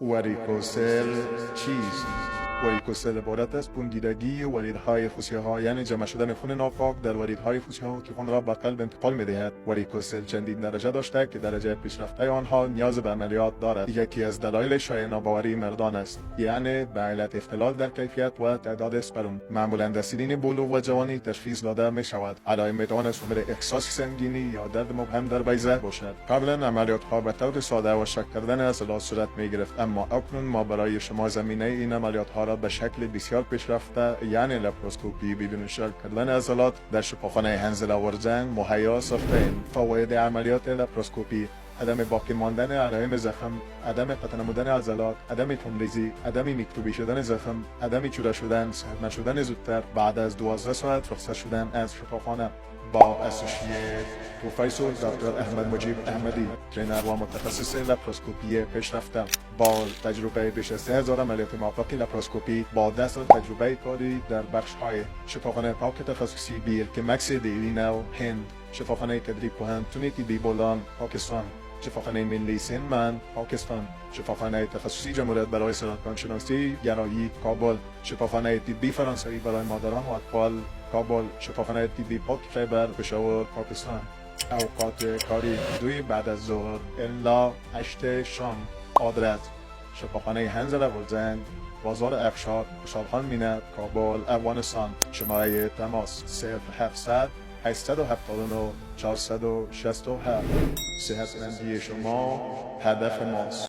واریکوسل چیست؟ واریکوسل عبارت از پوندیدگی وریدهای فوسی‌ها، یعنی جمع شدن خون ناپاک در وریدهای فوسی‌ها که خون را به قلب انتقال می‌دهد. واریکوسل چندین درجه داشته که درجه پیشرفته آنها نیاز به عملیات دارد. یکی از دلایل شایع ناباوری مردان است، یعنی به علت اختلال در کیفیت و تعداد اسپرم. معمولاً در سنین بلوغ و جوانی تشخیص داده می‌شود. علائم می‌تواند شامل احساس سنگینی یا درد مبهم در بیضه باشد. قبلا عملیات‌ها به طور ساده و شک کردن عضلات صورت می‌گرفت، اما اکنون ما برای شما زمینه این عملیات‌ها را به شکل بسیار پیشرفته، یعنی لاپاروسکوپی بدون شل کردن عضلات در شفاخانه هنزل اورجنگ مهیا ساخته‌ایم. فواید عملیات لاپاروسکوپی: عدم باقی ماندن علائم زخم، عدم قطع نمودن عضلات، عدم تندریزی، عدم میکروبی شدن زخم، عدم چوره شدن، سرد نشدن زودتر بعد از 12 ساعت رخصت شدن از شفاخانه. با اسوسییت پروفسور دکتر احمد مجیب احمدی، ترینر و متخصص لاپاروسکوپی پیشرفته، با تجربه بیش از 3000 عملیات موفق لاپاروسکوپی، با 10 سال تجربه کاری در بخش‌های شفاخانه پاک تخصصی بیر که مکس دیلی نو هند، شفاخانه تدریب کهن‌تونی طبی بولان پاکستان، شفاخانه ملی سینمن پاکستان، شفاخانه تخصصی جمهوریت برای سرطانشناسی گرایی کابل، شفاخانه طبی فرانسوی برای مادران و اطفال کابل، شفاخانه طبی پاک خیبر پشاور پاکستان. اوقات کاری: 2 بعد از ظهر الا 8 شام. آدرس: شفاخانه هنزل اورجنگ، بازار افشار، خوشحالخان مینه، کابل، افغانستان. شماره تماس: 0700 879 467. صحتمندی شما هدف ماست.